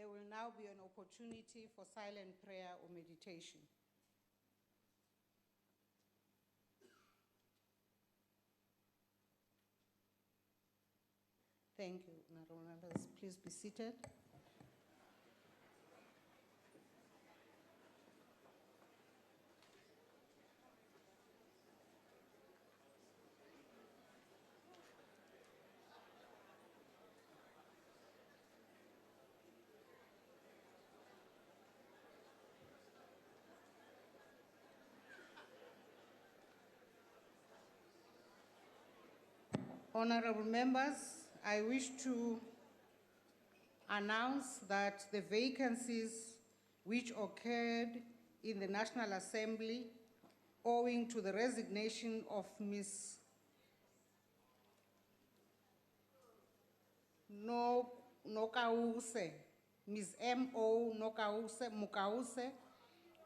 There will now be an opportunity for silent prayer or meditation. Thank you, honorable members. Please be seated. Honorable members, I wish to announce that the vacancies which occurred in the National Assembly owing to the resignation of Ms. Nokause, Ms. M.O. Mukause,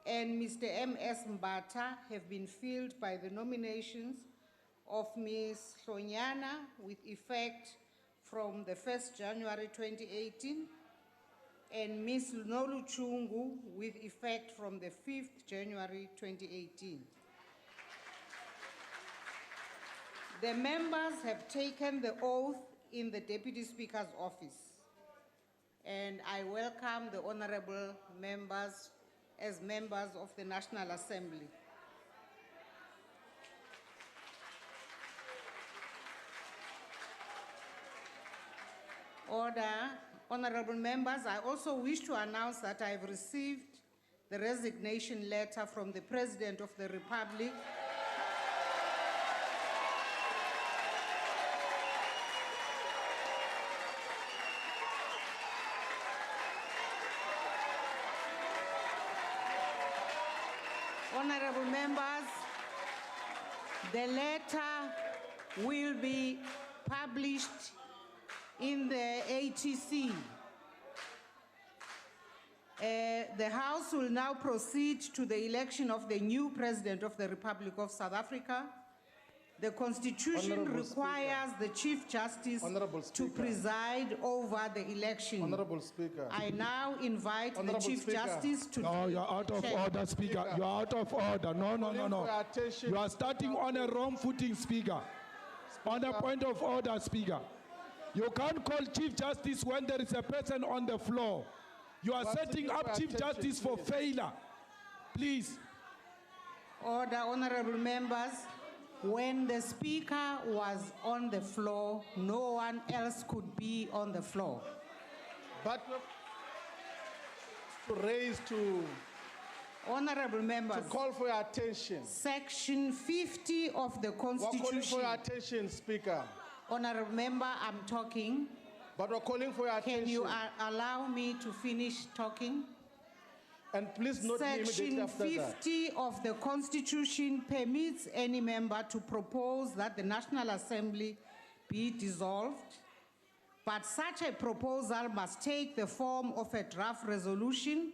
and Mr. M.S. Mbata have been filled by the nominations of Ms. Hlonyana with effect from the 1st January 2018 and Ms. Noluchungu with effect from the 5th January 2018. The members have taken the oath in the Deputy Speaker's office, and I welcome the honorable members as members of the National Assembly. Order. Honorable members, I also wish to announce that I have received the resignation letter from the President of the Republic Honorable members, the letter will be published in the ATC. The House will now proceed to the election of the new President of the Republic of South Africa. The Constitution requires the Chief Justice to preside over the election. Honorable Speaker. I now invite the Chief Justice to... No, you're out of order, Speaker. You're out of order. No. You are starting on a wrong footing, Speaker. On a point of order, Speaker. You can't call Chief Justice when there is a person on the floor. You are setting up Chief Justice for failure. Please. Order, honorable members. When the Speaker was on the floor, no one else could be on the floor. But to raise to... Honorable members. To call for your attention. Section 50 of the Constitution. We're calling for your attention, Speaker. Honorable member, I'm talking. But we're calling for your attention. Can you allow me to finish talking? And please note me immediately after that. Section 50 of the Constitution permits any member to propose that the National Assembly be dissolved, but such a proposal must take the form of a draft resolution,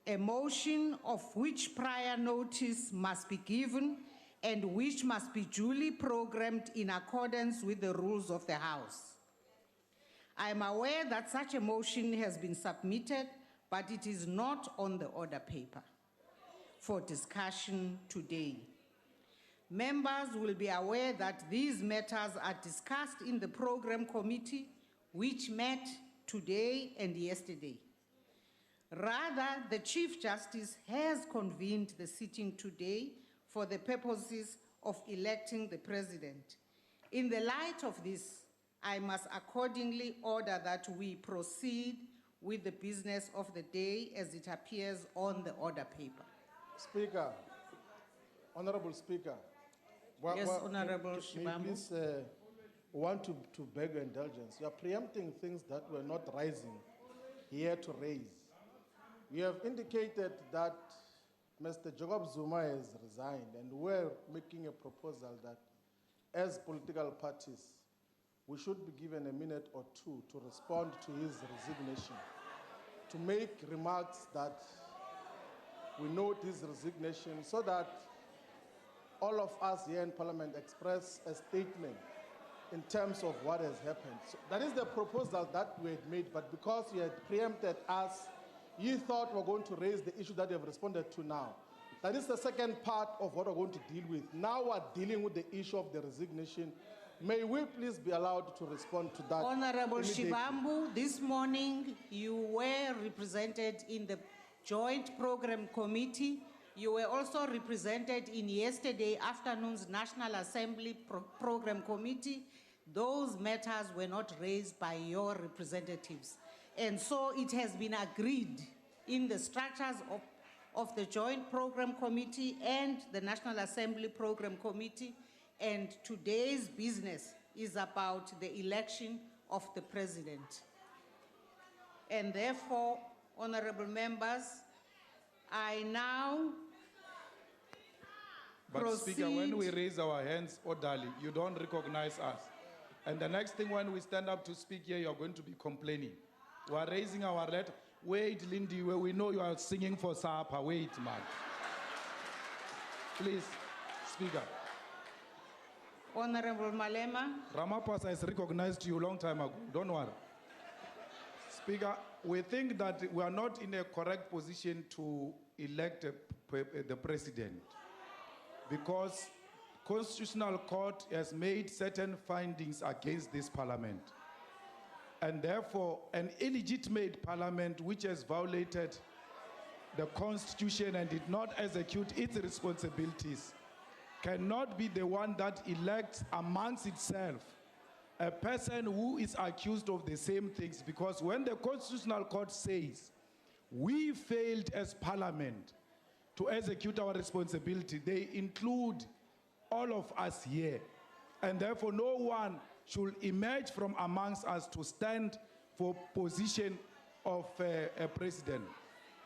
a motion of which prior notice must be given, and which must be duly programmed in accordance with the rules of the House. I am aware that such a motion has been submitted, but it is not on the order paper for discussion today. Members will be aware that these matters are discussed in the Program Committee, which met today and yesterday. Rather, the Chief Justice has convened the sitting today for the purposes of electing the President. In the light of this, I must accordingly order that we proceed with the business of the day as it appears on the order paper. Speaker, Honorable Speaker. Yes, Honorable Shibambu. Please want to beg your indulgence. You are preempting things that were not rising here to raise. We have indicated that Mr. Jacob Zuma has resigned, and we're making a proposal that as political parties, we should be given a minute or two to respond to his resignation, to make remarks that we note his resignation so that all of us here in Parliament express a statement in terms of what has happened. So that is the proposal that we had made, but because you had preempted us, you thought we're going to raise the issue that you have responded to now. That is the second part of what we're going to deal with. Now we're dealing with the issue of the resignation. May we please be allowed to respond to that? Honorable immediately? Shivambu, this morning you were represented in the Joint Program Committee. You were also represented in yesterday afternoon's National Assembly Program Committee. Those matters were not raised by your representatives. And so it has been agreed in the structures of the Joint Program Committee and the National Assembly Program Committee. And today's business is about the election of the president. And therefore, honorable members, I now But proceed. Speaker, when we raise our hands orderly, you don't recognize us. And the next thing when we stand up to speak here, you're going to be complaining. We are raising our letter. Wait, Lindy, where we know you are singing for supper. Wait, man. Please, Speaker. Honorable Malema. Ramaphosa has recognized you a long time ago. Don't worry. Speaker, we think that we are not in a correct position to elect the president because Constitutional Court has made certain findings against this parliament. And therefore, an illegitimate parliament which has violated the Constitution and did not execute its responsibilities cannot be the one that elects amongst itself a person who is accused of the same things, because when the Constitutional Court says we failed as parliament to execute our responsibility, they include all of us here. And therefore no one should emerge from amongst us to stand for position of a president.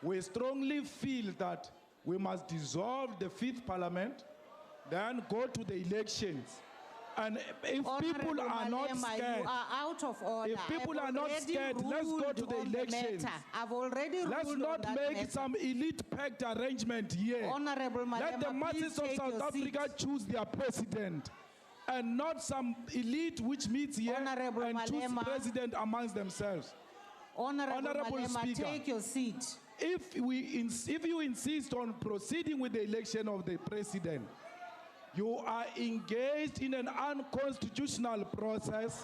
We strongly feel that we must dissolve the 5th parliament, then go to the elections. And if people are not scared, you are out of order. if people are not scared, let's go to the elections. I've already ruled Let's on not that make matter. some elite-packed arrangement here. Honorable Let the Malema, masses please of take South your Africa seat. choose their president, and not some elite which meets here Honorable and choose Malema. president amongst themselves. Honorable Honorable Malema, Speaker. take your seat. If you insist on proceeding with the election of the president, you are engaged in an unconstitutional process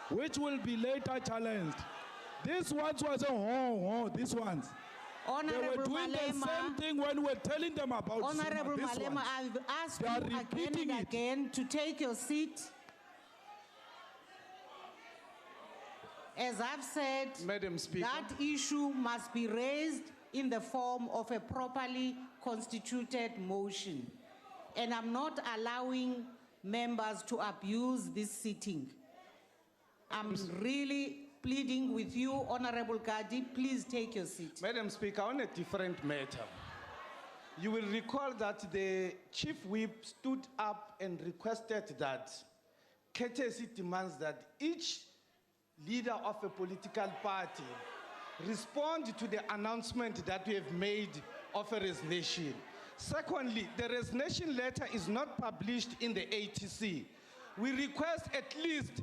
which will be later challenged. This ones was these ones. They Honorable were doing the same Malema, thing when we were telling them about Honorable Zuma, this Malema, one. I've asked They you are again repeating and it. again to take your seat. As I've said, Madam Speaker. that issue must be raised in the form of a properly constituted motion. And I'm not allowing members to abuse this sitting. I'm really pleading with you, Honorable Gadi, please take your seat. Madam Speaker, on a different matter, you will recall that the Chief Whip stood up and requested that courtesy demands that each leader of a political party respond to the announcement that we have made of a resignation. Secondly, the resignation letter is not published in the ATC. We request at least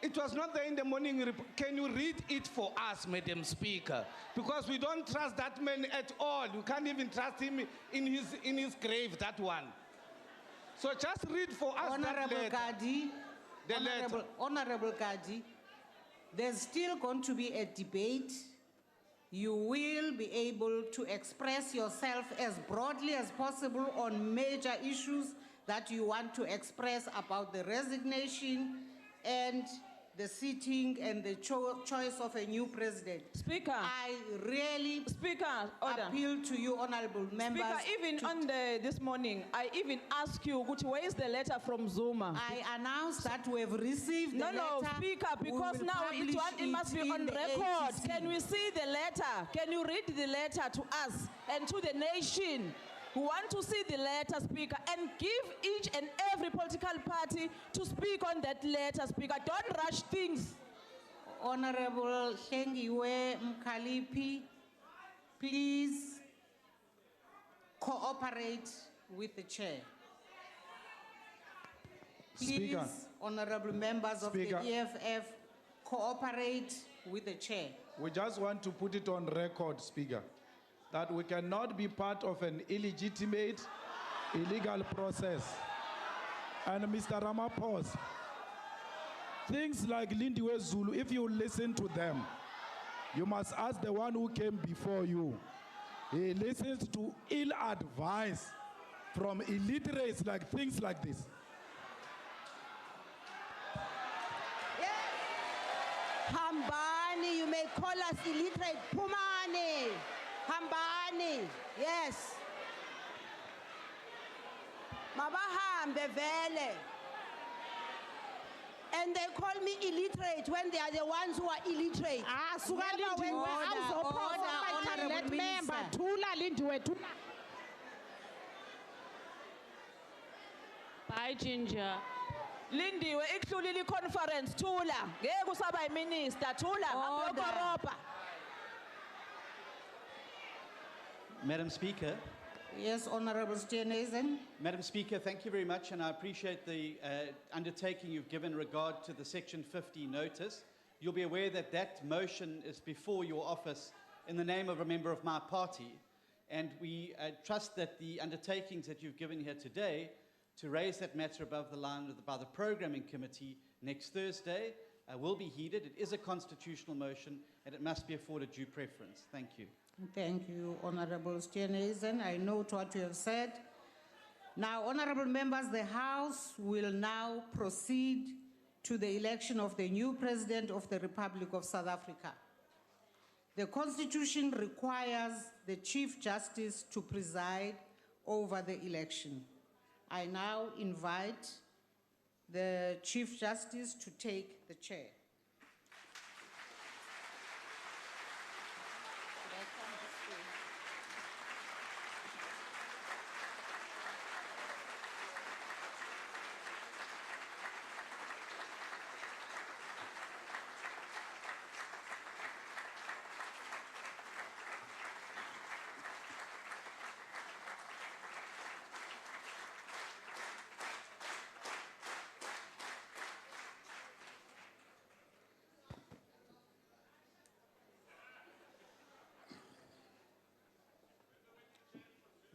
it was not there in the morning report. Can you read it for us, Madam Speaker? Because we don't trust that man at all. You can't even trust him in his grave, that one. So just read for us that Honorable letter. Gadi, The letter. Honorable Gadi, there's still going to be a debate. You will be able to express yourself as broadly as possible on major issues that you want to express about the resignation and the sitting and the choice of a new president. Speaker. I really Speaker, order. appeal to you, honorable members. Speaker, even on this morning, I even asked you, where is the letter from Zuma? I announced that we have received the letter. No, Speaker, We because will now publish it must be in on the record. ATC. Can we see the letter? Can you read the letter to us and to the nation? We want to see the letter, Speaker, and give each and every political party to speak on that letter, Speaker. Don't rush things. Honorable Hlengiwe Mkalipi, please cooperate with the chair. Speaker. Please honorable members Speaker. of the EFF cooperate with the chair. We just want to put it on record, Speaker, that we cannot be part of an illegitimate, illegal process. And Mr. Ramaphosa, things like Lindiwe Zulu, if you listen to them, you must ask the one who came before you. He listens to ill advice from illiterates like things like this. Hambani, you may call us illiterate. Pumani. Hambani. Yes. Mabahambe vele. And they call me illiterate when they are the ones who are illiterate. Suka Never when Lindiwe, we honorable let minister. member. Thula Lindiwe, thula. Bye, Ginger. Lindiwe, ikhulile conference, Tula. Ngeke usaba minister, Tula. Order. Ambe Madam Speaker, Yes, Honorable Steenhuisen. Madam Speaker, thank you very much, and I appreciate the undertaking you've given regard to the Section 50 notice. You'll be aware that that motion is before your office in the name of a member of my party, and we trust that the undertakings that you've given here today to raise that matter above the line by the Programming Committee next Thursday will be heeded. It is a constitutional motion, and it must be afforded due preference. Thank you. Thank you, Honorable Steenhuisen. I note what you have said. Now, honorable members, the House will now proceed to the election of the new President of the Republic of South Africa. The Constitution requires the Chief Justice to preside over the election. I now invite the Chief Justice to take the chair.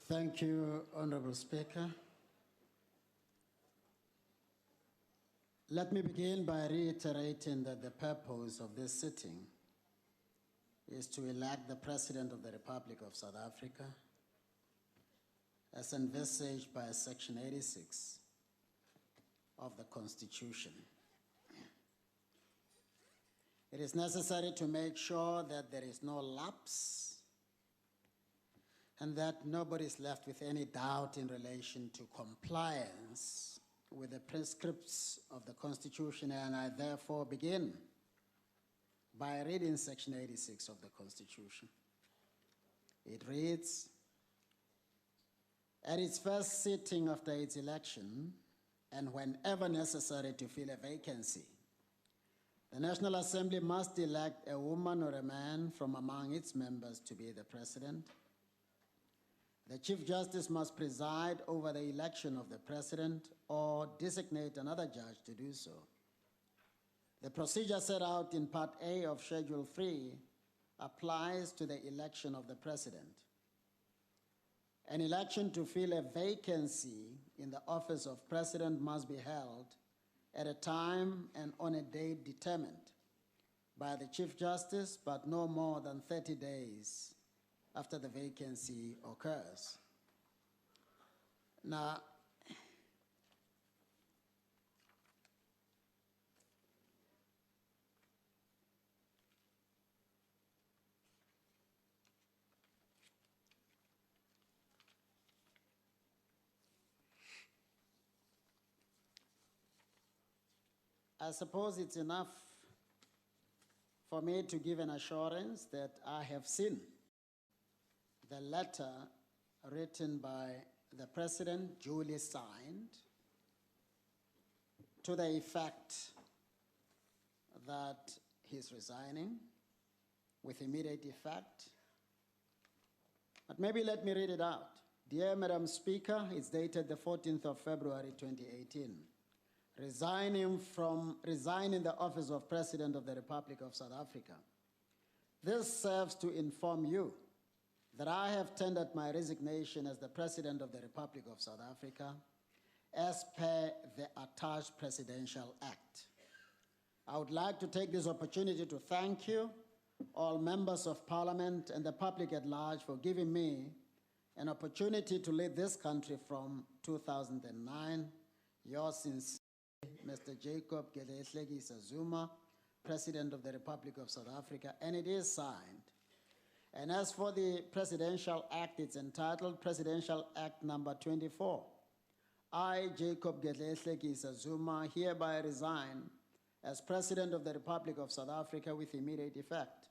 Thank you, Honorable Speaker. Let me begin by reiterating that the purpose of this sitting is to elect the President of the Republic of South Africa as envisaged by Section 86 of the Constitution. It is necessary to make sure that there is no lapse and that nobody is left with any doubt in relation to compliance with the prescripts of the Constitution, and I therefore begin by reading Section 86 of the Constitution. It reads, at its first sitting after its election, and whenever necessary to fill a vacancy, the National Assembly must elect a woman or a man from among its members to be the President. The Chief Justice must preside over the election of the President or designate another judge to do so. The procedure set out in Part A of Schedule 3 applies to the election of the President. An election to fill a vacancy in the office of President must be held at a time and on a date determined by the Chief Justice, but no more than 30 days after the vacancy occurs. Now, I suppose it's enough for me to give an assurance that I have seen the letter written by the President, duly signed, to the effect that he's resigning with immediate effect. But maybe let me read it out. Dear Madam Speaker, it's dated the 14th of February 2018. resigning the office of President of the Republic of South Africa. This serves to inform you that I have tendered my resignation as the President of the Republic of South Africa as per the attached Presidential Act. I would like to take this opportunity to thank you, all members of Parliament and the public at large, for giving me an opportunity to lead this country from 2009. Yours sincerely, Mr. Jacob Gedlehlekisa Zuma, President of the Republic of South Africa, and it is signed. And as for the Presidential Act, it's entitled Presidential Act number 24. I, Jacob Gedlehlekisa Zuma, hereby resign as President of the Republic of South Africa with immediate effect.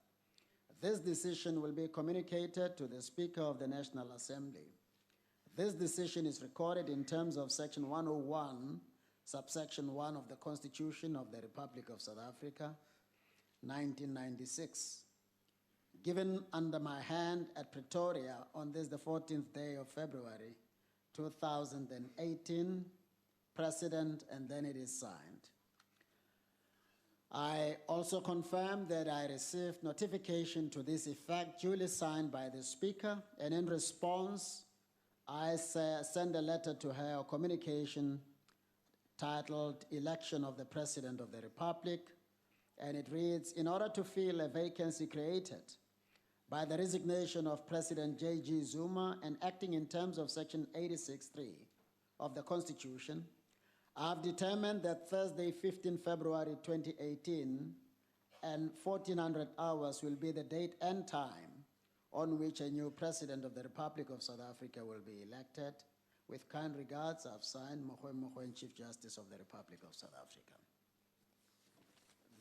This decision will be communicated to the Speaker of the National Assembly. This decision is recorded in terms of Section 101, subsection 1 of the Constitution of the Republic of South Africa, 1996. Given under my hand at Pretoria on this, the 14th day of February, 2018, President, and then it is signed. I also confirm that I received notification to this effect duly signed by the Speaker, and in response, I send a letter to her, a communication titled Election of the President of the Republic, and it reads, in order to fill a vacancy created by the resignation of President J.G. Zuma and acting in terms of Section 86(3) of the Constitution, I have determined that Thursday, 15 February 2018, and 1400 hours will be the date and time on which a new President of the Republic of South Africa will be elected. With kind regards, I've signed, Mogoeng Mogoeng, Chief Justice of the Republic of South Africa.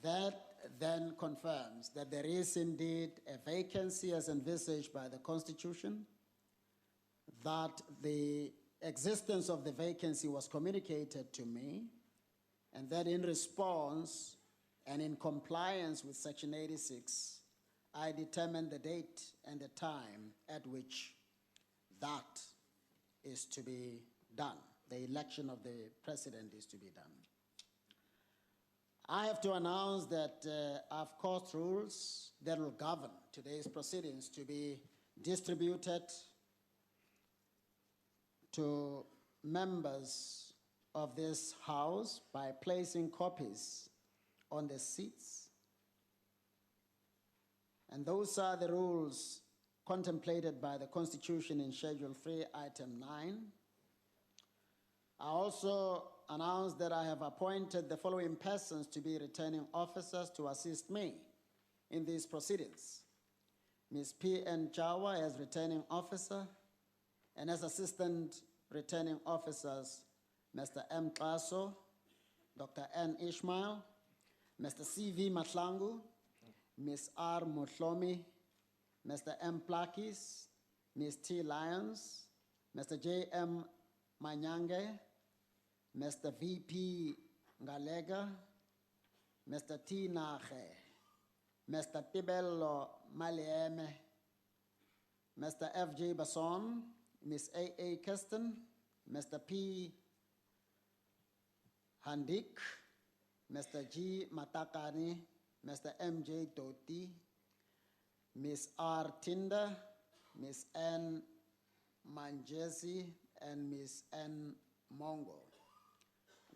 That then confirms that there is indeed a vacancy as envisaged by the Constitution, that the existence of the vacancy was communicated to me, and that in response and in compliance with Section 86, I determined the date and the time at which that is to be done. The election of the president is to be done. I have to announce that I've caused rules that will govern today's proceedings to be distributed to members of this House by placing copies on the seats. And those are the rules contemplated by the Constitution in Schedule 3, Item 9. I also announced that I have appointed the following persons to be returning officers to assist me in these proceedings. Ms. P.N. Chawa as returning officer, and as assistant returning officers, Mr. M. Klaso, Dr. N. Ishmael, Mr. C.V. Matlangu, Ms. R. Mutlomi, Mr. M. Plakis, Ms. T. Lyons, Mr. J. M. Manyange, Mr. V.P. Ngalega, Mr. T. Nache, Mr. Tibello Malieme, Mr. F.J. Basson, Ms. A.A. Kirsten, Mr. P. Handik, Mr. G. Matakani, Mr. M.J. Toti, Ms. R. Tinder, Ms. N. Manjesi, and Ms. N. Mongo.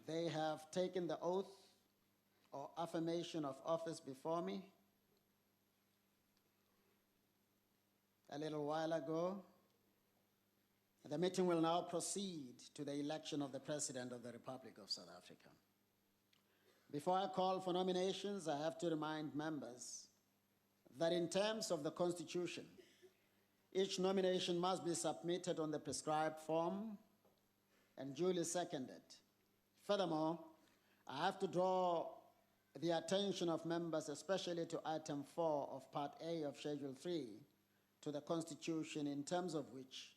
They have taken the oath or affirmation of office before me a little while ago. The meeting will now proceed to the election of the President of the Republic of South Africa. Before I call for nominations, I have to remind members that in terms of the Constitution, each nomination must be submitted on the prescribed form and duly seconded. Furthermore, I have to draw the attention of members, especially to Item 4 of Part A of Schedule 3 to the Constitution, in terms of which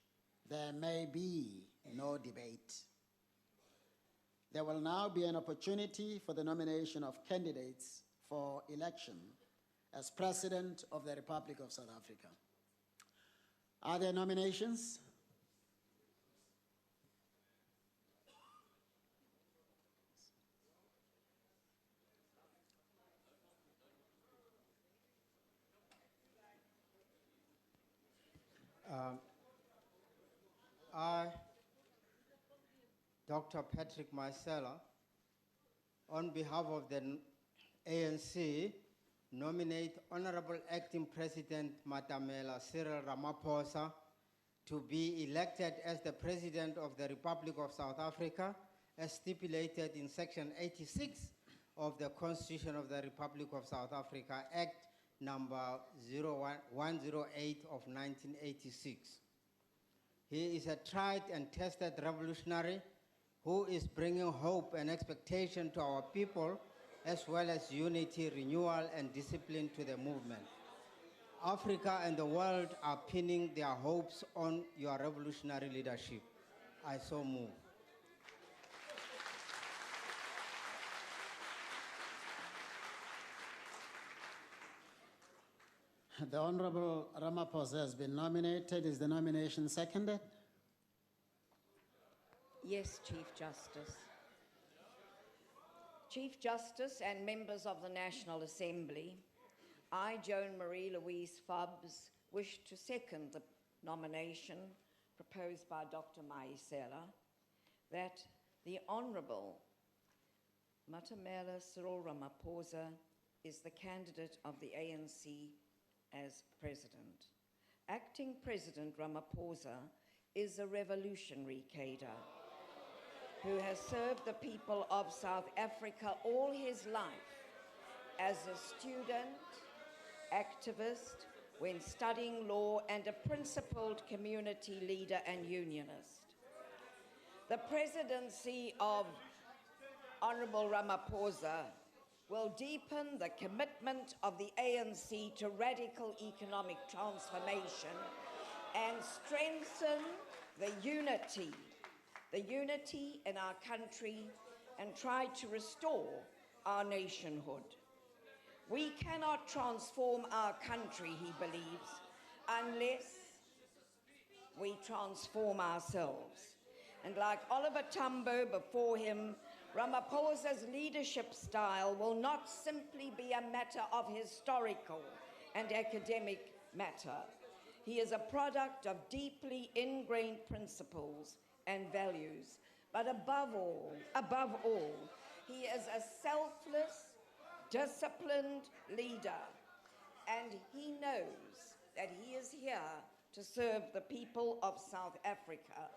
there may be no debate. There will now be an opportunity for the nomination of candidates for election as President of the Republic of South Africa. Are there nominations? I, Dr. Patrick Marcella, on behalf of the ANC, nominate Honorable Acting President Matamela Cyril Ramaphosa to be elected as the President of the Republic of South Africa, as stipulated in Section 86 of the Constitution of the Republic of South Africa, Act number 108 of 1986. He is a tried and tested revolutionary who is bringing hope and expectation to our people, as well as unity, renewal, and discipline to the movement. Africa and the world are pinning their hopes on your revolutionary leadership. I so move. The Honorable Ramaphosa has been nominated. Is the nomination seconded? Yes, Chief Justice. Chief Justice and members of the National Assembly, I, Joan Marie Louise Fobbs, wish to second the nomination proposed by Dr. Maisela that the Honourable Matamela Cyril Ramaphosa is the candidate of the ANC as President. Acting President Ramaphosa is a revolutionary cadre who has served the people of South Africa all his life as a student, activist, when studying law, and a principled community leader and unionist. The presidency of Honourable Ramaphosa will deepen the commitment of the ANC to radical economic transformation and strengthen the unity in our country, and try to restore our nationhood. We cannot transform our country, he believes, unless we transform ourselves. And like Oliver Tambo before him, Ramaphosa's leadership style will not simply be a matter of historical and academic matter. He is a product of deeply ingrained principles and values, but above all, he is a selfless, disciplined leader, and he knows that he is here to serve the people of South Africa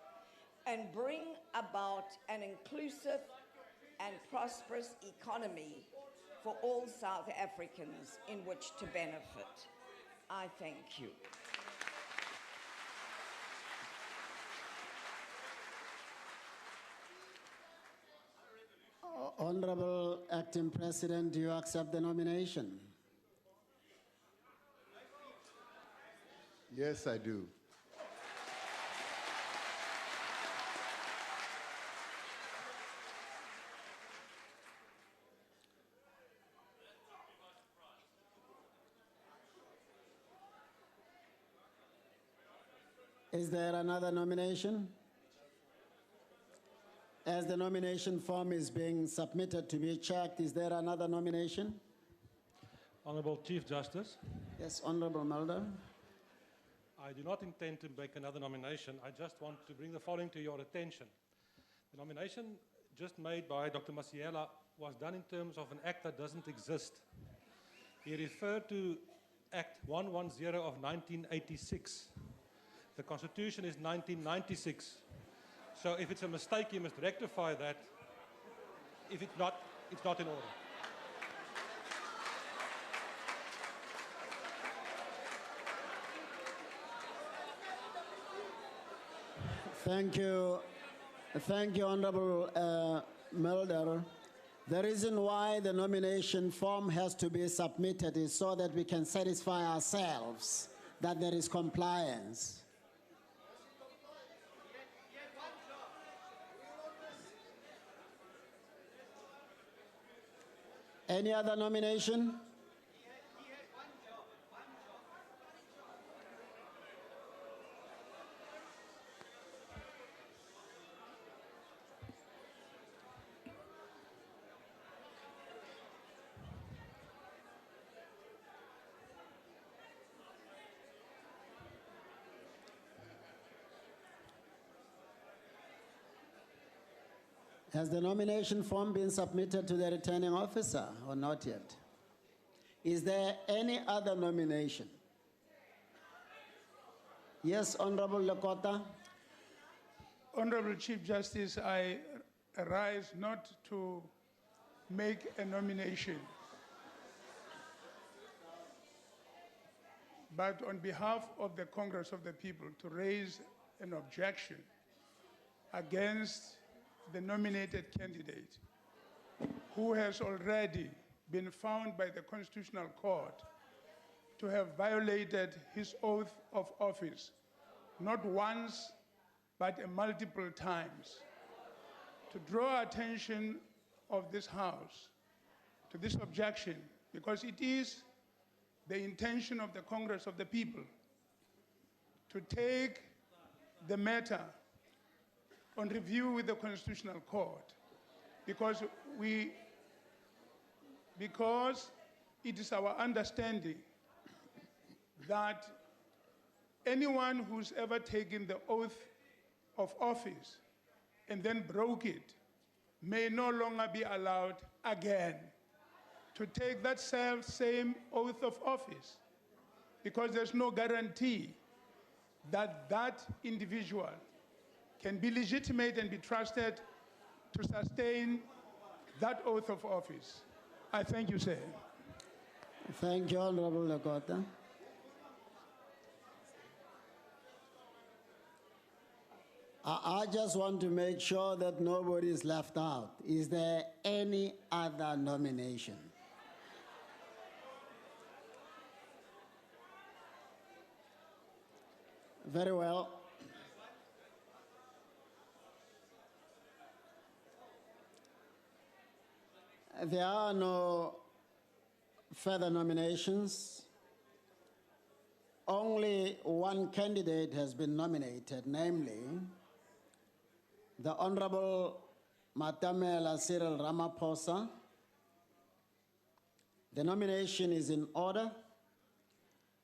and bring about an inclusive and prosperous economy for all South Africans in which to benefit. I thank you. Honorable Acting President, do you accept the nomination? Yes, I do. Is there another nomination? As the nomination form is being submitted to be checked, is there another nomination? Honourable Chief Justice. Yes, Honourable Mulder. I do not intend to make another nomination. I just want to bring the following to your attention. The nomination just made by Dr. Masiela was done in terms of an act that doesn't exist. He referred to Act 110 of 1986. The Constitution is 1996. So if it's a mistake, you must rectify that. If it's not in order. Thank you, Honourable Mulder. The reason why the nomination form has to be submitted is so that we can satisfy ourselves that there is compliance. Any other nomination? Has the nomination form been submitted to the returning officer or not yet? Is there any other nomination? Yes, Honorable Lekota. Honorable Chief Justice, I arise not to make a nomination, but on behalf of the Congress of the People to raise an objection against the nominated candidate who has already been found by the Constitutional Court to have violated his oath of office, not once, but multiple times. To draw attention of this House to this objection, because it is the intention of the Congress of the People to take the matter on review with the Constitutional Court, because it is our understanding that anyone who's ever taken the oath of office and then broke it may no longer be allowed again to take that same oath of office, because there's no guarantee that that individual can be legitimate and be trusted to sustain that oath of office. I thank you, sir. Thank you, Honorable Lekota. I just want to make sure that nobody is left out. Is there any other nomination? Very well. There are no further nominations. Only one candidate has been nominated, namely the Honorable Matamela Cyril Ramaphosa. The nomination is in order.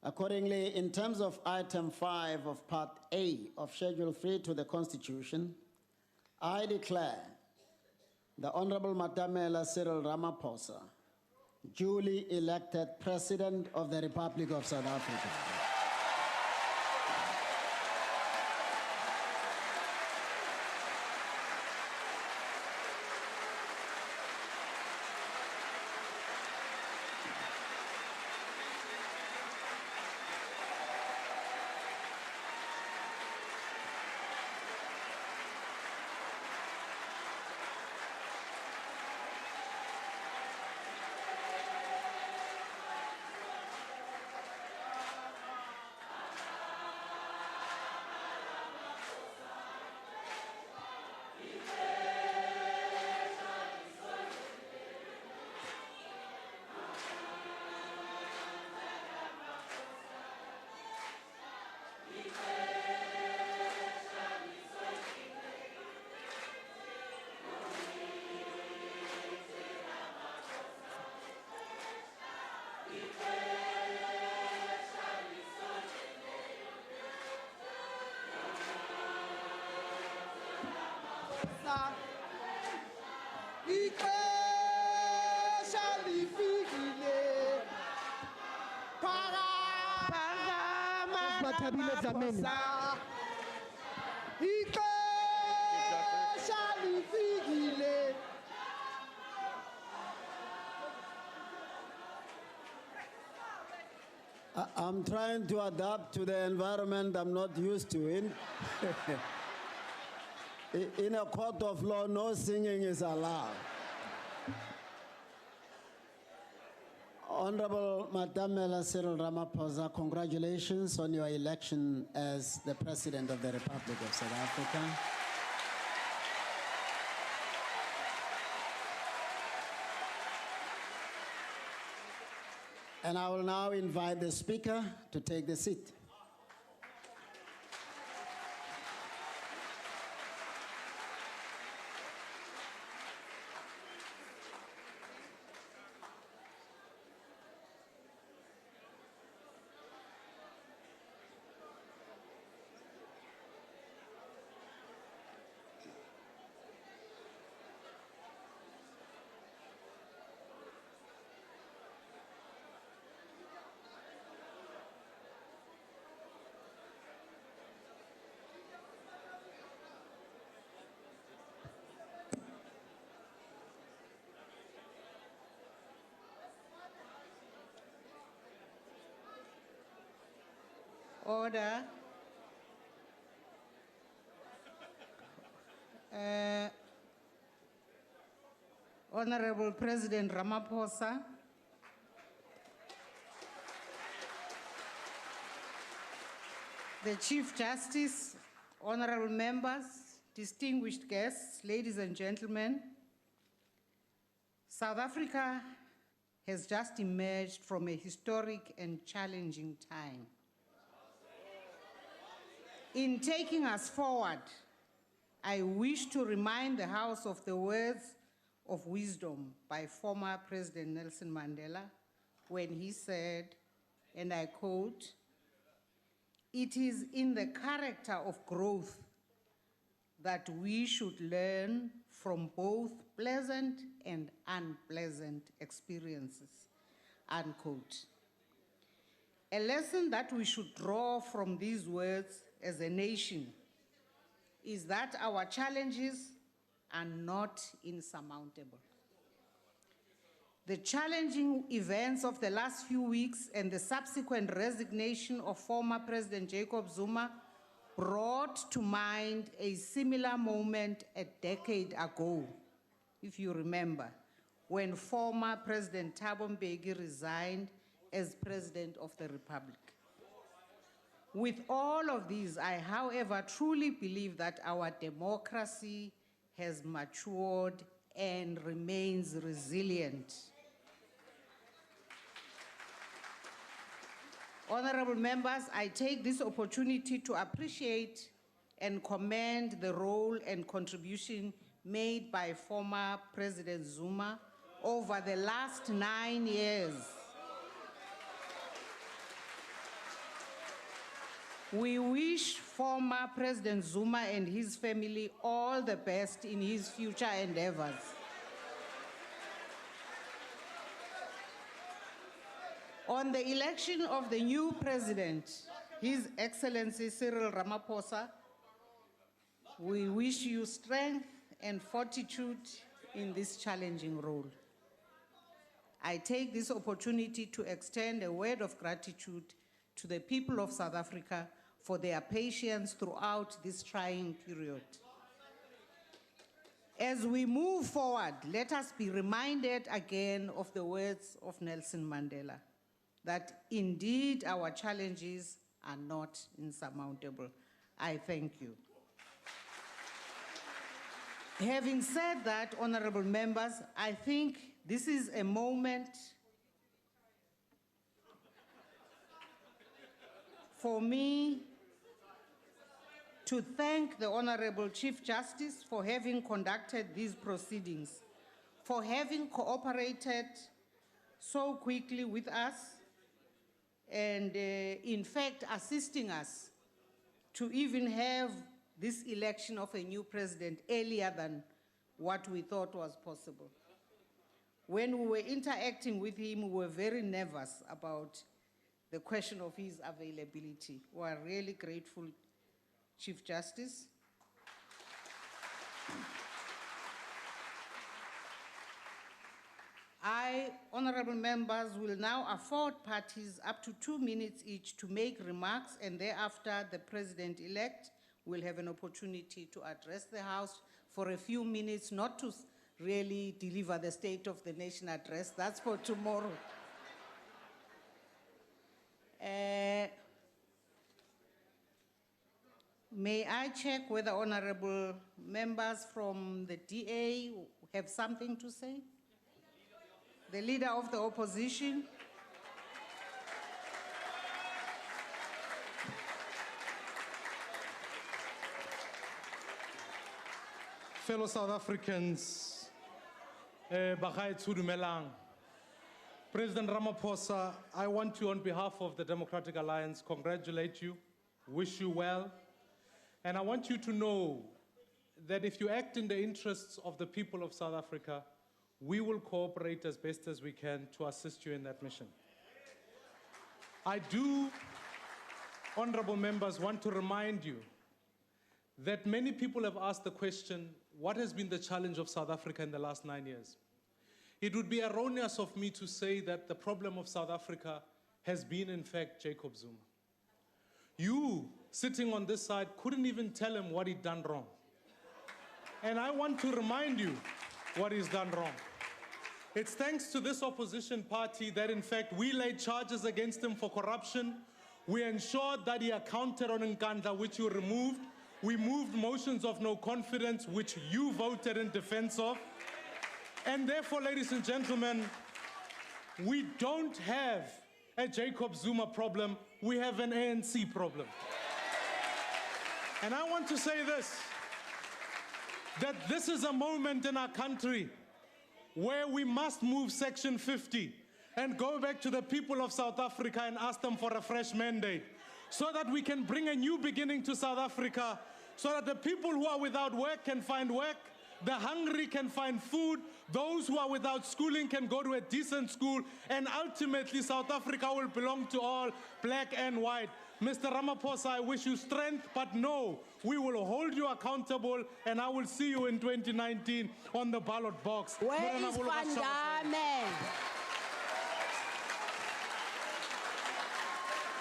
Accordingly, in terms of item 5 of Part A of Schedule 3 to the Constitution, I declare the Honorable Matamela Cyril Ramaphosa duly elected President of the Republic of South Africa. I'm trying to adapt to the environment I'm not used to. In a court of law, no singing is allowed. Honorable Matamela Cyril Ramaphosa, congratulations on your election as the President of the Republic of South Africa. And I will now invite the Speaker to take the seat. order. Honorable President Ramaphosa, the Chief Justice, honorable members, distinguished guests, ladies and gentlemen, South Africa has just emerged from a historic and challenging time. In taking us forward, I wish to remind the House of the words of wisdom by former President Nelson Mandela when he said, and I quote, "It is in the character of growth that we should learn from both pleasant and unpleasant experiences," unquote. A lesson that we should draw from these words as a nation is that our challenges are not insurmountable. The challenging events of the last few weeks and the subsequent resignation of former President Jacob Zuma brought to mind a similar moment a decade ago, if you remember, when former President Thabo Mbeki resigned as President of the Republic. With all of these, I, however, truly believe that our democracy has matured and remains resilient. Honorable members, I take this opportunity to appreciate and commend the role and contribution made by former President Zuma over the last 9 years. We wish former President Zuma and his family all the best in his future endeavors. On the election of the new president, His Excellency Cyril Ramaphosa, we wish you strength and fortitude in this challenging role. I take this opportunity to extend a word of gratitude to the people of South Africa for their patience throughout this trying period. As we move forward, let us be reminded again of the words of Nelson Mandela, that indeed our challenges are not insurmountable. I thank you. Having said that, honorable members, I think this is a moment for me to thank the Honorable Chief Justice for having conducted these proceedings, for having cooperated so quickly with us, and in fact assisting us to even have this election of a new president earlier than what we thought was possible. When we were interacting with him, we were very nervous about the question of his availability. We are really grateful, Chief Justice. I, honorable members, will now afford parties up to 2 minutes each to make remarks, and thereafter the president-elect will have an opportunity to address the House for a few minutes, not to really deliver the State of the Nation address. That's for tomorrow. May I check whether honorable members from the DA have something to say? The Leader of the Opposition. Fellow South Africans, bagaetsho dumelang. President Ramaphosa, I want to, on behalf of the Democratic Alliance, congratulate you, wish you well, and I want you to know that if you act in the interests of the people of South Africa, we will cooperate as best as we can to assist you in that mission. I do, honorable members, want to remind you that many people have asked the question, what has been the challenge of South Africa in the last 9 years? It would be erroneous of me to say that the problem of South Africa has been, in fact, Jacob Zuma. you sitting on this side couldn't even tell him what he'd done wrong. And I want to remind you what he's done wrong. It's thanks to this opposition party that, in fact, we laid charges against him for corruption. We ensured that he accounted on Nkandla, which you removed. We moved motions of no confidence, which you voted in defense of. And therefore, ladies and gentlemen, we don't have a Jacob Zuma problem, we have an ANC problem. And I want to say this, that this is a moment in our country where we must move Section 50 and go back to the people of South Africa and ask them for a fresh mandate, so that we can bring a new beginning to South Africa, so that the people who are without work can find work, the hungry can find food, those who are without schooling can go to a decent school, and ultimately South Africa will belong to all, black and white. Mr. Ramaphosa, I wish you strength, but no, we will hold you accountable, and I will see you in 2019 on the ballot box. Where is Van Damme?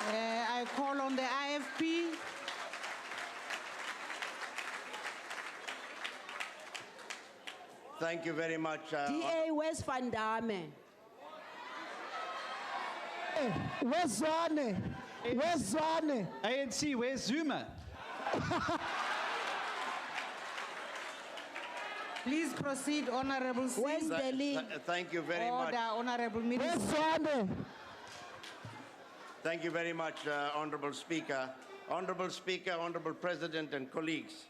I call on the IFP. Thank you very much. DA, where's Van Damme? Where's Zwane? Where's Zwane? ANC, where's Zuma? Please proceed, Honorable Singh. Where's Delhi? Thank you very much. Order, Honorable Minister. Where's Zwane? Thank you very much, Honorable Speaker. Honorable Speaker, Honorable President, and colleagues.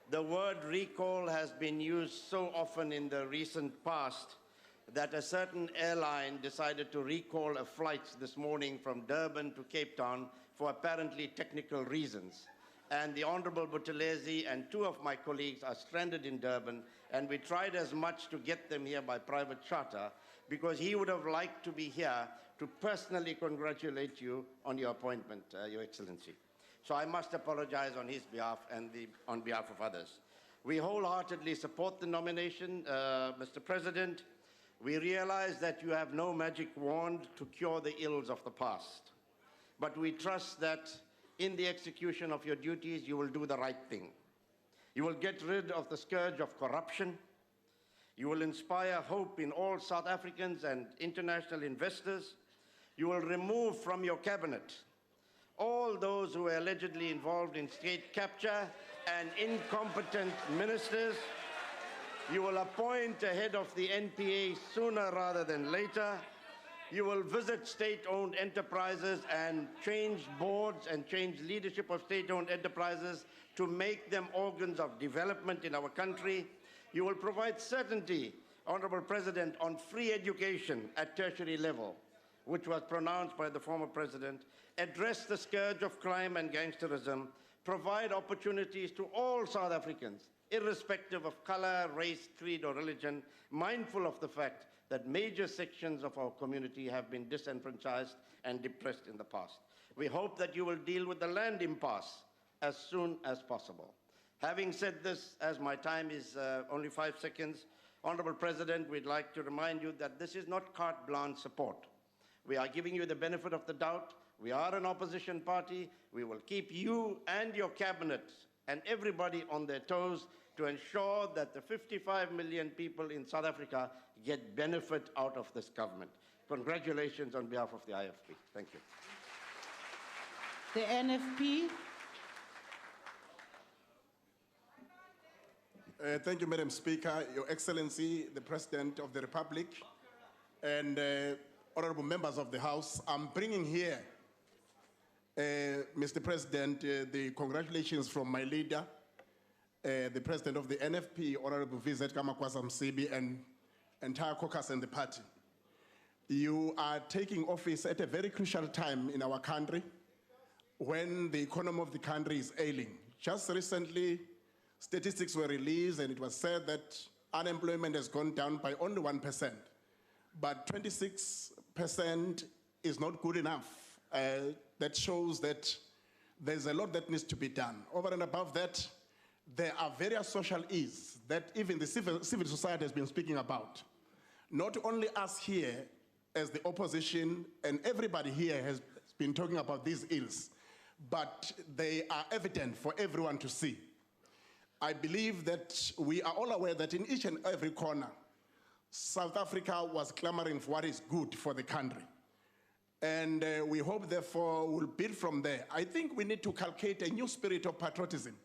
The word recall has been used so often in the recent past that a certain airline decided to recall a flight this morning from Durban to Cape Town for apparently technical reasons. And the Honorable Buthelezi and two of my colleagues are stranded in Durban, and we tried as much to get them here by private charter because he would have liked to be here to personally congratulate you on your appointment, Your Excellency. So I must apologize on his behalf and on behalf of others. We wholeheartedly support the nomination, Mr. President. We realize that you have no magic wand to cure the ills of the past, but we trust that in the execution of your duties, you will do the right thing. You will get rid of the scourge of corruption. You will inspire hope in all South Africans and international investors. You will remove from your cabinet all those who were allegedly involved in state capture and incompetent ministers. You will appoint a head of the NPA sooner rather than later. You will visit state-owned enterprises and change boards and change leadership of state-owned enterprises to make them organs of development in our country. You will provide certainty, Honorable President, on free education at tertiary level, which was pronounced by the former president, address the scourge of crime and gangsterism, provide opportunities to all South Africans, irrespective of color, race, creed, or religion, mindful of the fact that major sections of our community have been disenfranchised and depressed in the past. We hope that you will deal with the land impasse as soon as possible. Having said this, as my time is only 5 seconds, Honorable President, we'd like to remind you that this is not carte blanche support. We are giving you the benefit of the doubt. We are an opposition party. We will keep you and your cabinet and everybody on their toes to ensure that the 55 million people in South Africa get benefit out of this government. Congratulations on behalf of the IFP. Thank you. The NFP. Thank you, Madam Speaker, Your Excellency, the President of the Republic, and honorable members of the House. I'm bringing here, Mr. President, the congratulations from my leader, the President of the NFP, Honorable VZ Kamakwasa Msibi, and entire caucus and the party. You are taking office at a very crucial time in our country when the economy of the country is ailing. Just recently, statistics were released and it was said that unemployment has gone down by only 1%, but 26% is not good enough. That shows that there's a lot that needs to be done. Over and above that, there are various social ills that even the civil society has been speaking about. Not only us here as the opposition, and everybody here has been talking about these ills, but they are evident for everyone to see. I believe that we are all aware that in each and every corner, South Africa was clamoring for what is good for the country. And we hope, therefore, we'll build from there. I think we need to cultivate a new spirit of patriotism,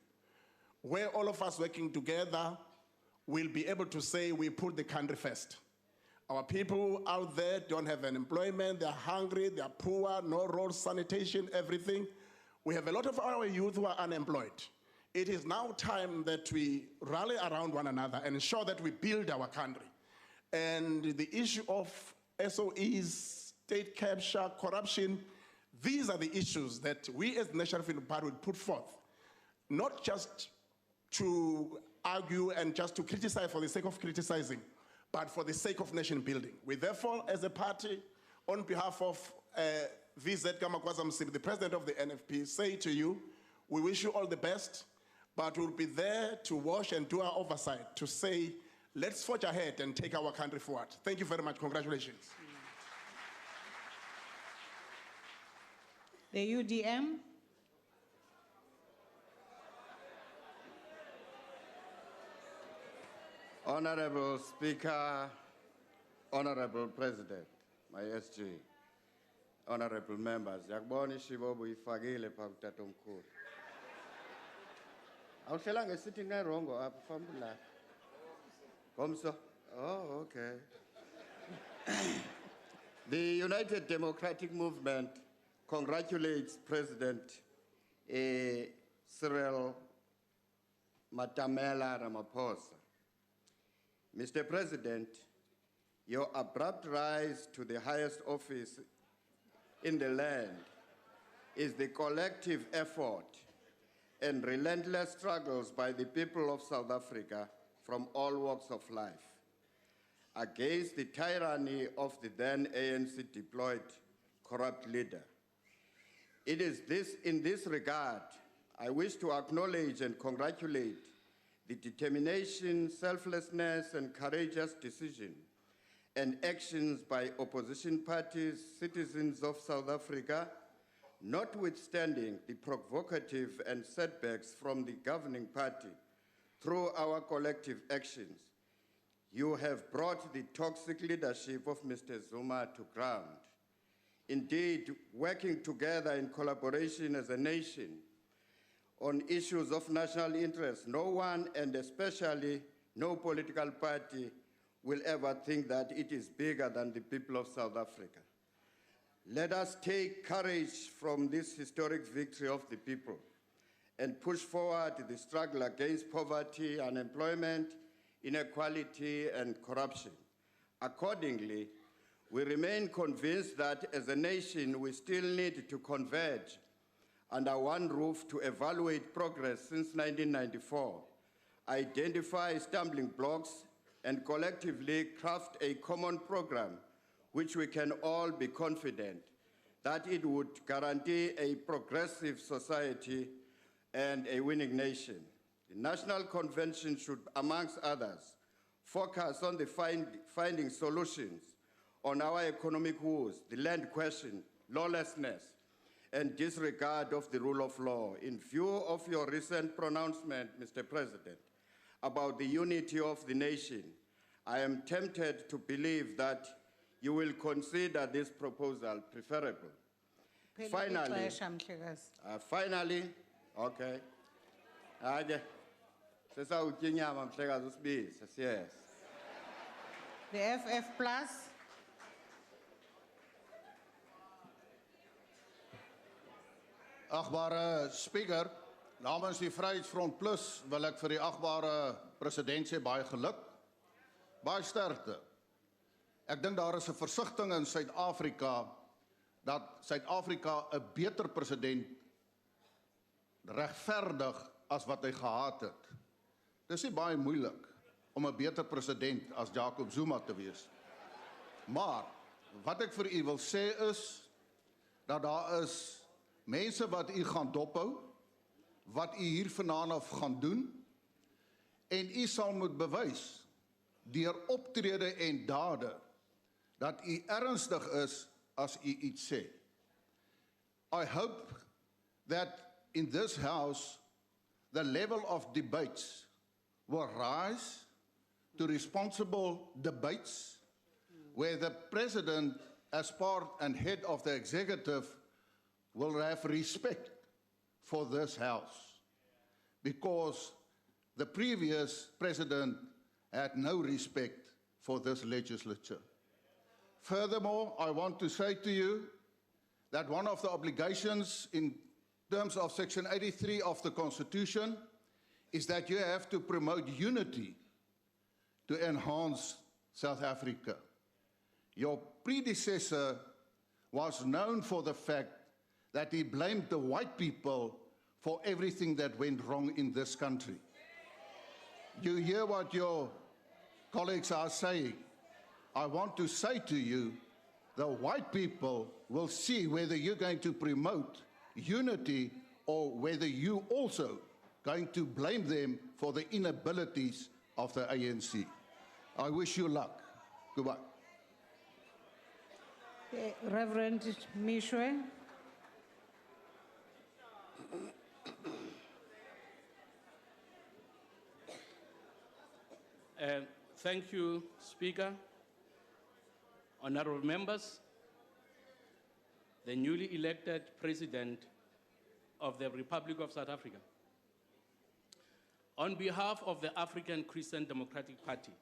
where all of us working together will be able to say we put the country first. Our people out there don't have an employment, they're hungry, they're poor, no roads, sanitation, everything. We have a lot of our youth who are unemployed. It is now time that we rally around one another and ensure that we build our country. And the issue of SOEs, state capture, corruption, these are the issues that we as the National Freedom Party will put forth, not just to argue and just to criticize for the sake of criticizing, but for the sake of nation building. We therefore, as a party, on behalf of VZ Kamakwaza Msibi, the president of the NFP, say to you, we wish you all the best, but we'll be there to watch and do our oversight, to say, let's forge ahead and take our country forward. Thank you very much. Congratulations. The UDM. Honorable Speaker, Honorable President, my SG, honorable members, yakubona ishibobo ifakile pha kutatomkhulu. Awuhlelanga sitting there wrong apha fambula. Komso. Oh, okay. The United Democratic Movement congratulates President Cyril Matamela Ramaphosa. Mr. President, your abrupt rise to the highest office in the land is the collective effort and relentless struggles by the people of South Africa from all walks of life against the tyranny of the then ANC deployed corrupt leader. It is in this regard, I wish to acknowledge and congratulate the determination, selflessness, and courageous decision and actions by opposition parties, citizens of South Africa, notwithstanding the provocative and setbacks from the governing party through our collective actions. You have brought the toxic leadership of Mr. Zuma to ground. Indeed, working together in collaboration as a nation on issues of national interest, no one, and especially no political party, will ever think that it is bigger than the people of South Africa. Let us take courage from this historic victory of the people and push forward the struggle against poverty, unemployment, inequality, and corruption. Accordingly, we remain convinced that as a nation, we still need to converge under one roof to evaluate progress since 1994, identify stumbling blocks, and collectively craft a common program which we can all be confident that it would guarantee a progressive society and a winning nation. The National Convention should, amongst others, focus on the finding solutions on our economic woes, the land question, lawlessness, and disregard of the rule of law. In view of your recent pronouncement, Mr. President, about the unity of the nation, I am tempted to believe that you will consider this proposal preferable. Finally, okay. Yes. The FF Plus. Agbare Speaker, namens die Vryheidsfront Plus wil ek vir die agbare president sê baie geluk, baie sterkte. Ek dink daar is 'n versigtiging in Suid-Afrika dat Suid-Afrika 'n beter president regverdig as wat hy gehad het. Dis nie baie moeilik om 'n beter president as Jacob Zuma te wees. Maar wat ek vir u wil sê is dat daar is mense wat u gaan dophou, wat u hier vanaand af gaan doen, en u sal moet bewys deur optrede en dade dat u ernstig is as u iets sê. I hope that in this House, the level of debates will rise to responsible debates where the President, as part and head of the executive, will have respect for this House, because the previous President had no respect for this legislature. Furthermore, I want to say to you that one of the obligations in terms of Section 83 of the Constitution is that you have to promote unity to enhance South Africa. Your predecessor was known for the fact that he blamed the white people for everything that went wrong in this country. You hear what your colleagues are saying. I want to say to you, the white people will see whether you're going to promote unity or whether you also going to blame them for the inabilities of the ANC. I wish you luck. Goodbye. Reverend Mishwe. Thank you, Speaker. Honorable members, the newly elected President of the Republic of South Africa. On behalf of the African Christian Democratic Party,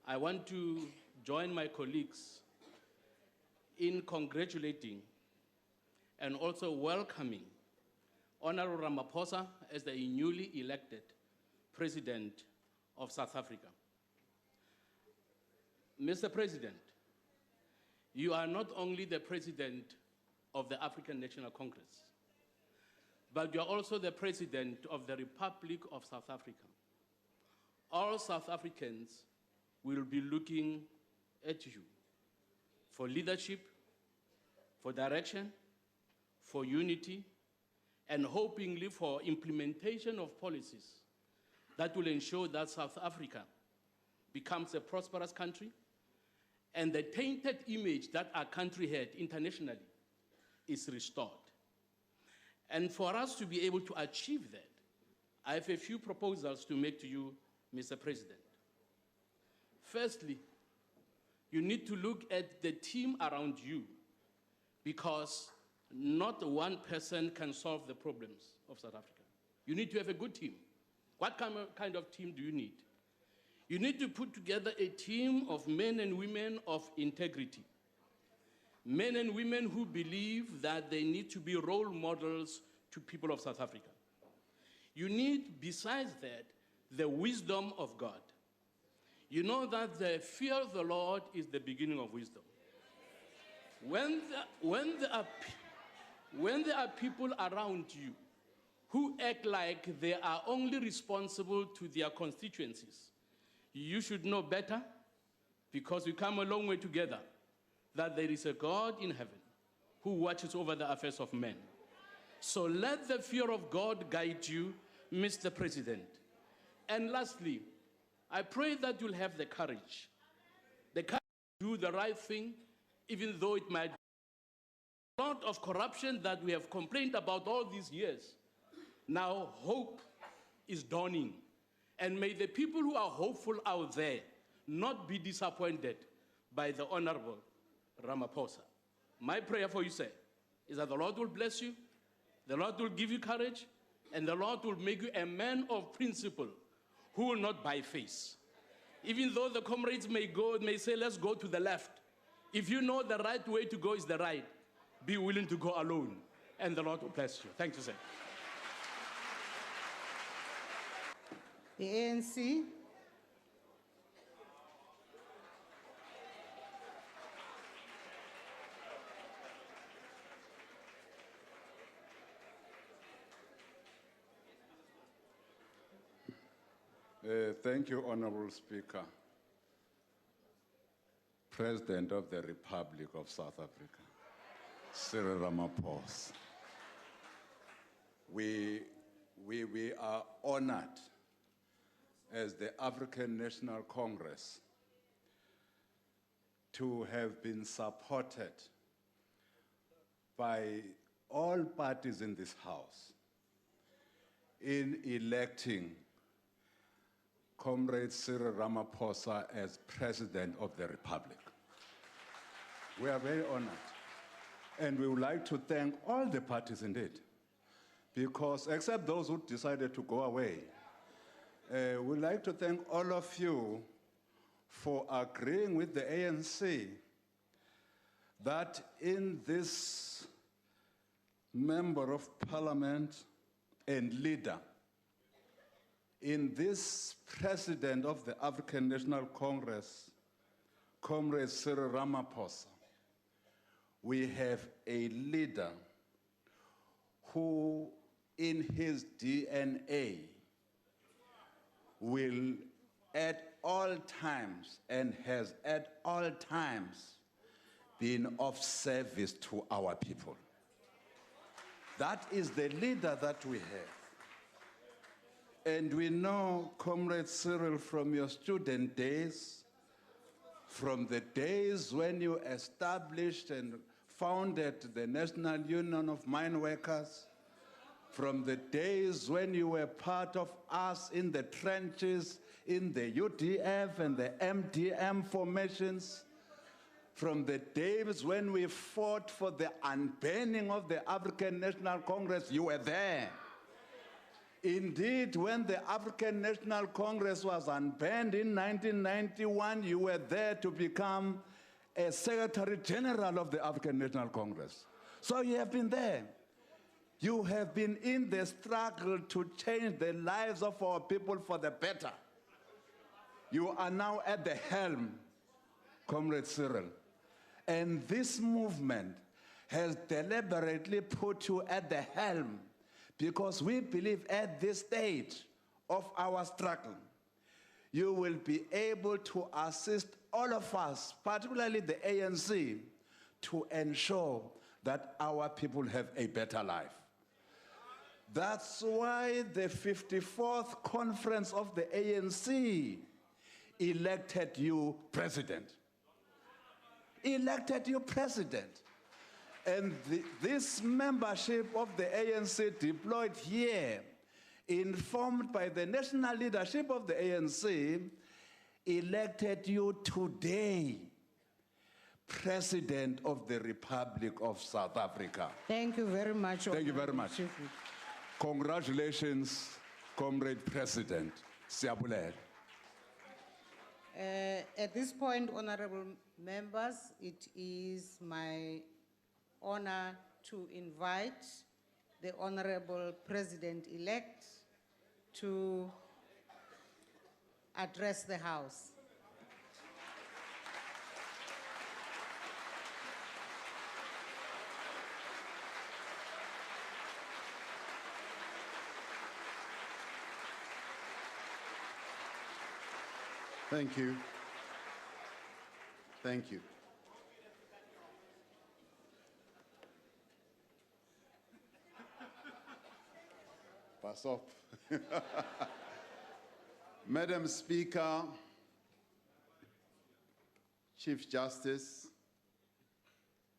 I want to join my colleagues in congratulating and also welcoming Honorable Ramaphosa as the newly elected President of South Africa. Mr. President, you are not only the President of the African National Congress, but you are also the President of the Republic of South Africa. All South Africans will be looking at you for leadership, for direction, for unity, and hopingly for implementation of policies that will ensure that South Africa becomes a prosperous country and the tainted image that our country had internationally is restored. And for us to be able to achieve that, I have a few proposals to make to you, Mr. President. Firstly, you need to look at the team around you, because not one person can solve the problems of South Africa. You need to have a good team. What kind of team do you need? You need to put together a team of men and women of integrity. Men and women who believe that they need to be role models to people of South Africa. You need, besides that, the wisdom of God. You know that the fear of the Lord is the beginning of wisdom. When there are people around you who act like they are only responsible to their constituencies, you should know better, because we come a long way together, that there is a God in heaven who watches over the affairs of men. So let the fear of God guide you, Mr. President. And lastly, I pray that you'll have the courage to do the right thing, even though it might be a lot of corruption that we have complained about all these years. Now hope is dawning. And may the people who are hopeful out there not be disappointed by the Honorable Ramaphosa. My prayer for you, sir, is that the Lord will bless you, the Lord will give you courage, and the Lord will make you a man of principle who will not buy face. Even though the comrades may say, let's go to the left. If you know the right way to go is the right, be willing to go alone, and the Lord will bless you. Thank you, sir. The ANC. Thank you, Honorable Speaker. President of the Republic of South Africa, Cyril Ramaphosa. We are honored as the African National Congress to have been supported by all parties in this House in electing Comrade Cyril Ramaphosa as President of the Republic. We are very honored. And we would like to thank all the parties indeed, because except those who decided to go away, we'd like to thank all of you for agreeing with the ANC that in this member of parliament and leader, in this president of the African National Congress, Comrade Cyril Ramaphosa, we have a leader who in his DNA will at all times and has at all times been of service to our people. That is the leader that we have. And we know, Comrade Cyril, from your student days, from the days when you established and founded the National Union of Mine Workers, from the days when you were part of us in the trenches, in the UDF and the MDM formations, from the days when we fought for the unbanning of the African National Congress, you were there. Indeed, when the African National Congress was unbanned in 1991, you were there to become a Secretary General of the African National Congress. So you have been there. You have been in the struggle to change the lives of our people for the better. You are now at the helm, Comrade Cyril. And this movement has deliberately put you at the helm because we believe at this stage of our struggle, you will be able to assist all of us, particularly the ANC, to ensure that our people have a better life. That's why the 54th conference of the ANC elected you president. Elected you president. And this membership of the ANC deployed here, informed by the national leadership of the ANC, elected you today President of the Republic of South Africa. Thank you very much. Thank you very much. Congratulations, Comrade President. Siyabulela. At this point, honorable members, it is my honor to invite the Honorable President-elect to address the House. Thank you. Thank you. Pass up. Madam Speaker, Chief Justice,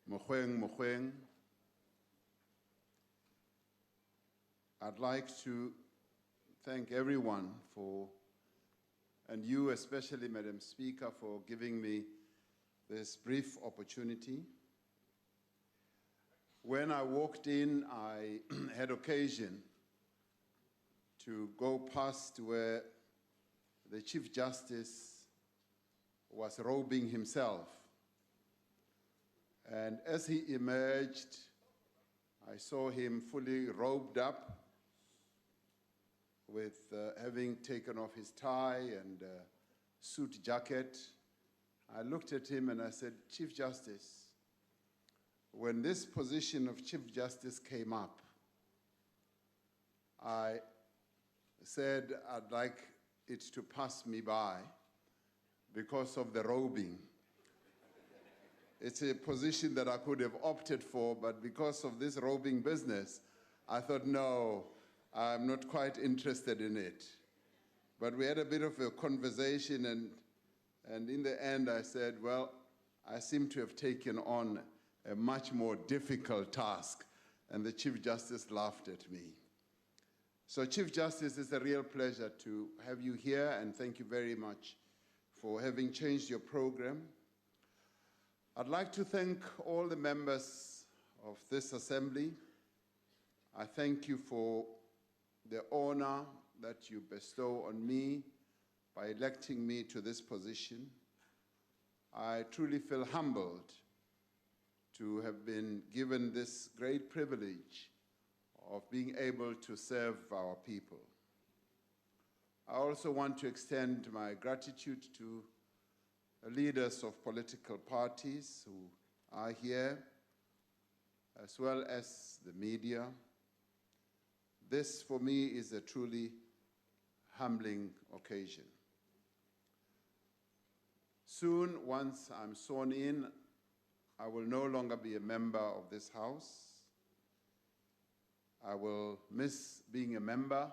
Mogoeng, I'd like to thank everyone for, and you especially, Madam Speaker, for giving me this brief opportunity. When I walked in, I had occasion to go past where the Chief Justice was robing himself. And as he emerged, I saw him fully robed up with having taken off his tie and suit jacket. I looked at him and I said, Chief Justice, when this position of Chief Justice came up, I said I'd like it to pass me by because of the robing. It's a position that I could have opted for, but because of this robing business, I thought, no, I'm not quite interested in it. But we had a bit of a conversation, and in the end I said, well, I seem to have taken on a much more difficult task and the Chief Justice laughed at me. So Chief Justice, it's a real pleasure to have you here, and thank you very much for having changed your program. I'd like to thank all the members of this assembly. I thank you for the honor that you bestow on me by electing me to this position. I truly feel humbled to have been given this great privilege of being able to serve our people. I also want to extend my gratitude to the leaders of political parties who are here, as well as the media. This, for me, is a truly humbling occasion. Soon, once I'm sworn in, I will no longer be a member of this House. I will miss being a member,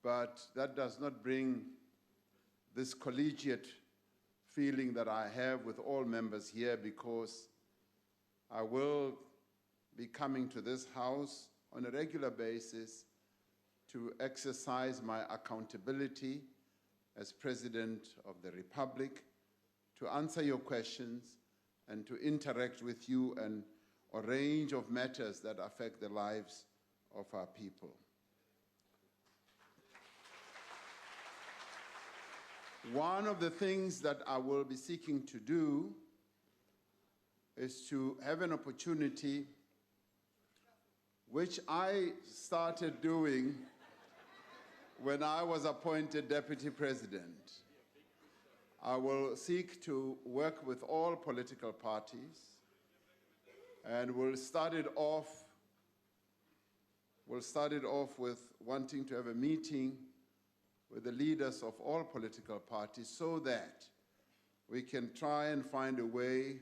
but that does not bring this collegiate feeling that I have with all members here, because I will be coming to this House on a regular basis to exercise my accountability as President of the Republic, to answer your questions and to interact with you on a range of matters that affect the lives of our people. One of the things that I will be seeking to do is to have an opportunity, which I started doing when I was appointed Deputy President. I will seek to work with all political parties, and we'll start it off with wanting to have a meeting with the leaders of all political parties so that we can try and find a way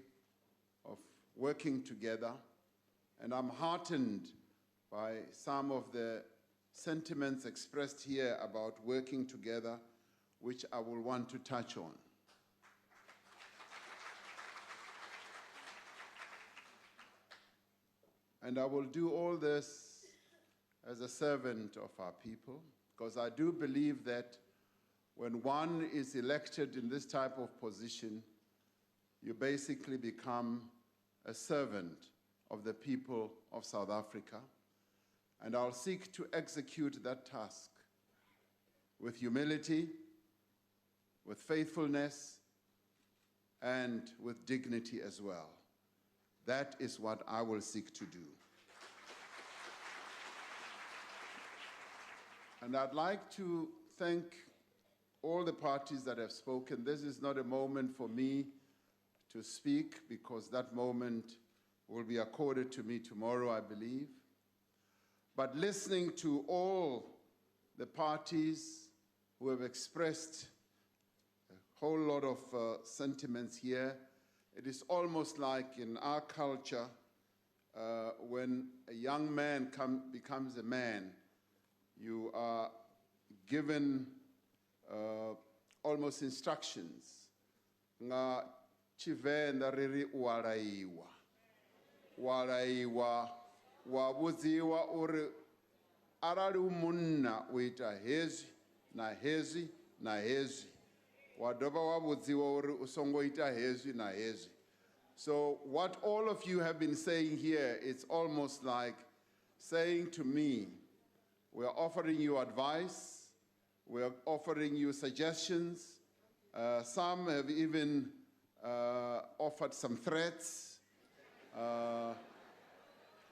of working together. And I'm heartened by some of the sentiments expressed here about working together, which I will want to touch on. And I will do all this as a servant of our people, because I do believe that when one is elected in this type of position, you basically become a servant of the people of South Africa. And I'll seek to execute that task with humility, with faithfulness, and with dignity as well. That is what I will seek to do. And I'd like to thank all the parties that have spoken. This is not a moment for me to speak, because that moment will be accorded to me tomorrow, I believe. But listening to all the parties who have expressed a whole lot of sentiments here, it is almost like in our culture, when a young man becomes a man, you are given almost instructions. Nga Chivenda riri ualaiwa. Ualaiwa, wabuziwa uri arali umunna uita hezi, na hezi, na hezi. Wadoba wabuziwa uri usongoita hezi, na hezi. So what all of you have been saying here, it's almost like saying to me, we are offering you advice, we are offering you suggestions. Some have even offered some threats.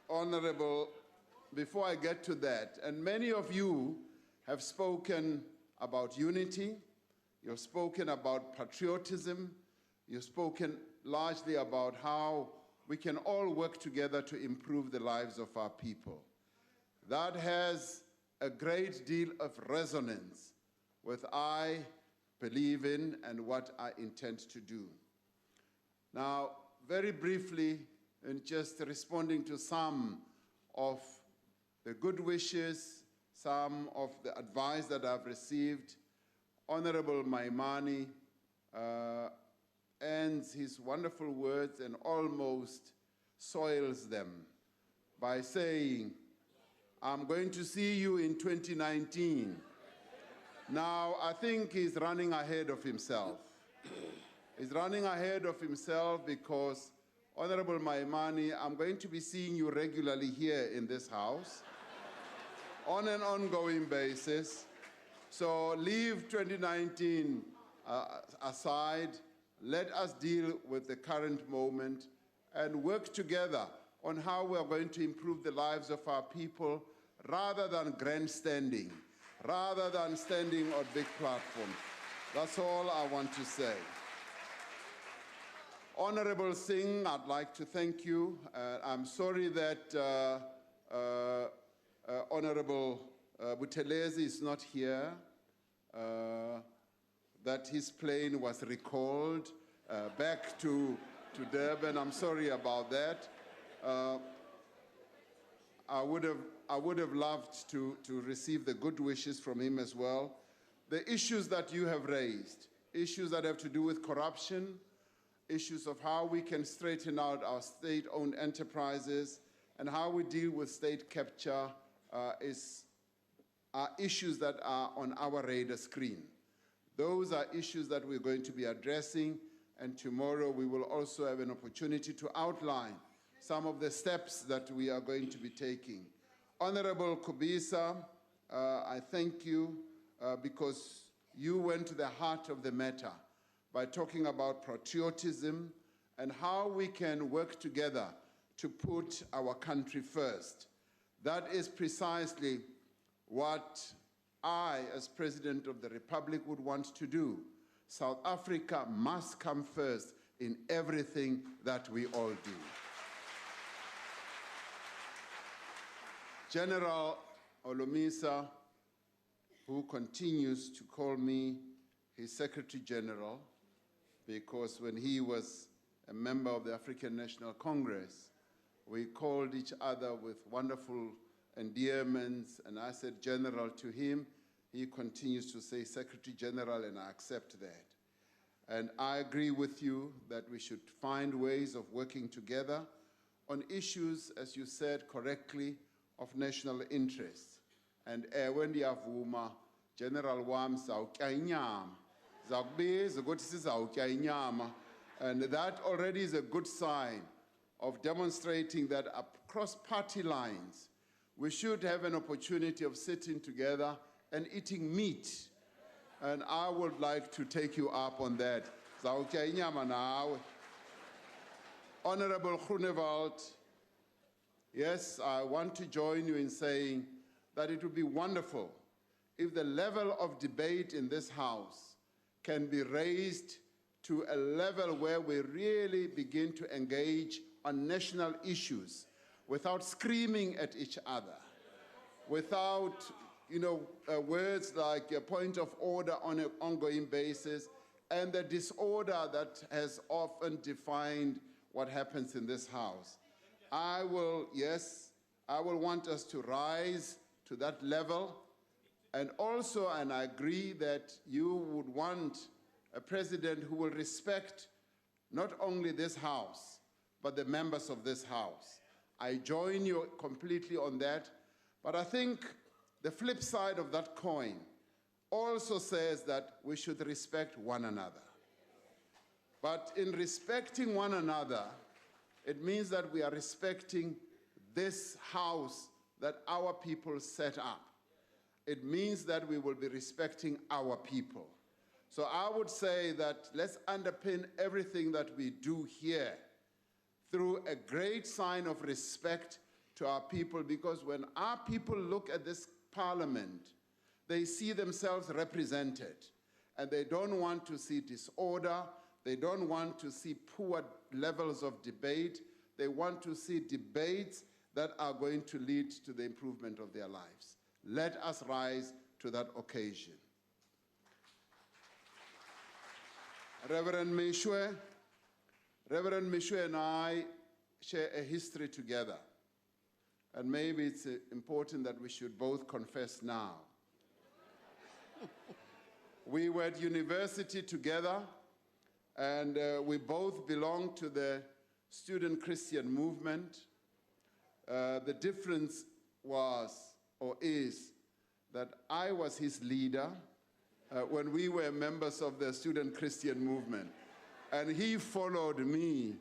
Honorable, before I get to that, and many of you have spoken about unity, you've spoken about patriotism, you've spoken largely about how we can all work together to improve the lives of our people. That has a great deal of resonance with what I believe in and what I intend to do. Now, very briefly, and just responding to some of the good wishes, some of the advice that I've received, Honorable Maimani ends his wonderful words and almost soils them by saying, I'm going to see you in 2019. Now, I think he's running ahead of himself. He's running ahead of himself because, Honorable Maimani, I'm going to be seeing you regularly here in this house on an ongoing basis. So leave 2019 aside. Let us deal with the current moment and work together on how we are going to improve the lives of our people rather than grandstanding, rather than standing on big platforms. That's all I want to say. Honorable Singh, I'd like to thank you. I'm sorry that Honorable Buthelezi is not here, that his plane was recalled back to Durban. I'm sorry about that. I would have loved to receive the good wishes from him as well. The issues that you have raised, issues that have to do with corruption, issues of how we can straighten out our state-owned enterprises and how we deal with state capture are issues that are on our radar screen. Those are issues that we're going to be addressing, and tomorrow we will also have an opportunity to outline some of the steps that we are going to be taking. Honorable Kubisa, I thank you because you went to the heart of the matter by talking about patriotism and how we can work together to put our country first. That is precisely what I, as President of the Republic, would want to do. South Africa must come first in everything that we all do. General Olomisa, who continues to call me his Secretary General, because when he was a member of the African National Congress, we called each other with wonderful endearments, and I said General to him. He continues to say Secretary General, and I accept that. And I agree with you that we should find ways of working together on issues, as you said correctly, of national interest. And when ndiyavuma, General wam zawutya inyama, zakubiza ukuthi sizawutya inyama, and that already is a good sign of demonstrating that across party lines, we should have an opportunity of sitting together and eating meat. And I would like to take you up on that. Zawutya inyama nawe. Honorable Groenewald, yes, I want to join you in saying that it would be wonderful if the level of debate in this House can be raised to a level where we really begin to engage on national issues without screaming at each other, without words like a point of order on an ongoing basis, and the disorder that has often defined what happens in this House. I will want us to rise to that level, and also, and I agree that you would want a president who will respect not only this House, but the members of this House. I join you completely on that, but I think the flip side of that coin also says that we should respect one another. But in respecting one another, it means that we are respecting this House that our people set up. It means that we will be respecting our people. So I would say that let's underpin everything that we do here through a great sign of respect to our people, because when our people look at this parliament, they see themselves represented, and they don't want to see disorder, they don't want to see poor levels of debate, they want to see debates that are going to lead to the improvement of their lives. Let us rise to that occasion. Reverend Mishwe and I share a history together. And maybe it's important that we should both confess now. We were at university together, and we both belonged to the student Christian movement. The difference was, or is, that I was his leader when we were members of the student Christian movement, and he followed me.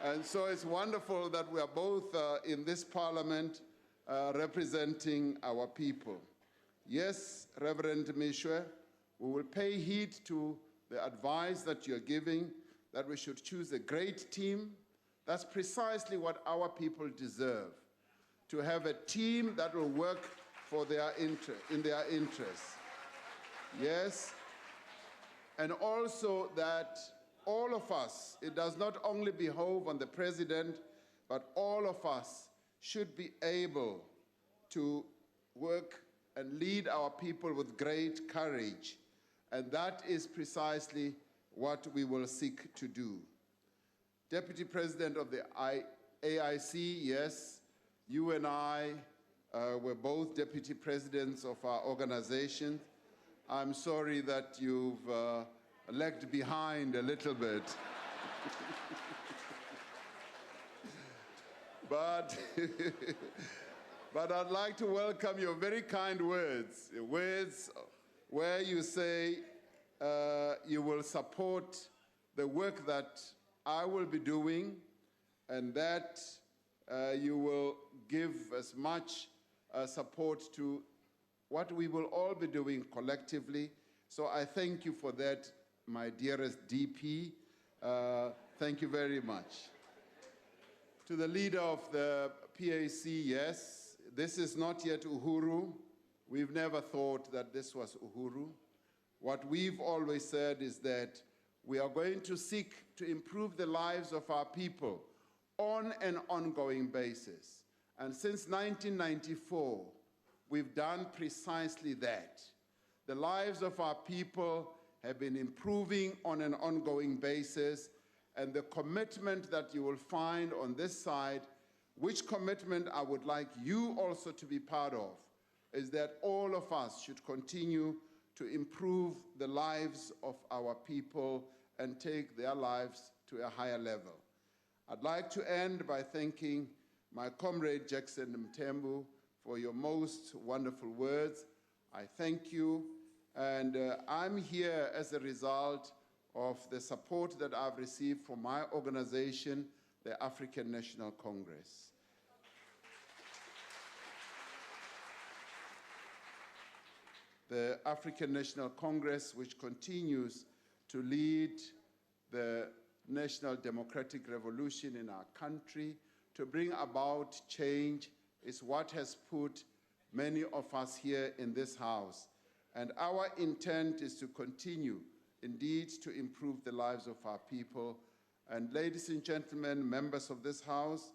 And so it's wonderful that we are both in this parliament representing our people. Yes, Reverend Mishwe, we will pay heed to the advice that you're giving, that we should choose a great team. That's precisely what our people deserve, to have a team that will work for their in their interests. Yes, and also that all of us, it does not only behove on the president, but all of us should be able to work and lead our people with great courage. And that is precisely what we will seek to do. Deputy President of the AIC, yes, you and I were both deputy presidents of our organization. I'm sorry that you've lagged behind a little bit. But I'd like to welcome your very kind words where you say you will support the work that I will be doing, and that you will give as much support to what we will all be doing collectively. So I thank you for that, my dearest DP. Thank you very much. To the leader of the PAC, yes, this is not yet Uhuru. We've never thought that this was Uhuru. What we've always said is that we are going to seek to improve the lives of our people on an ongoing basis. And since 1994, we've done precisely that. The lives of our people have been improving on an ongoing basis, and the commitment that you will find on this side, which commitment I would like you also to be part of, is that all of us should continue to improve the lives of our people and take their lives to a higher level. I'd like to end by thanking my comrade Jackson Mthembu for your most wonderful words. I thank you, and I'm here as a result of the support that I've received from my organization, the African National Congress. The African National Congress, which continues to lead the national democratic revolution in our country, to bring about change, is what has put many of us here in this house. And our intent is to continue, indeed, to improve the lives of our people. And ladies and gentlemen, members of this house,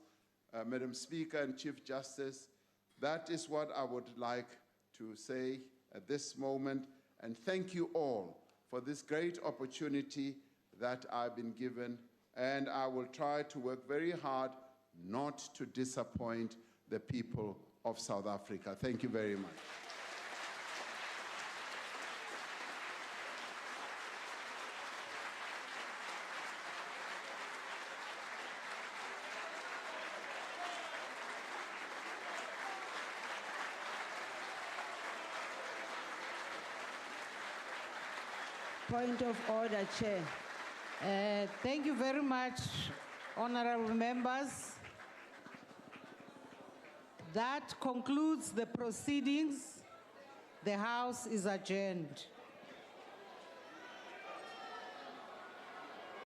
Madam Speaker and Chief Justice, that is what I would like to say at this moment. And thank you all for this great opportunity that I've been given. And I will try to work very hard not to disappoint the people of South Africa. Thank you very much. Point of order, Chair. Thank you very much, honorable members. That concludes the proceedings. The House is adjourned.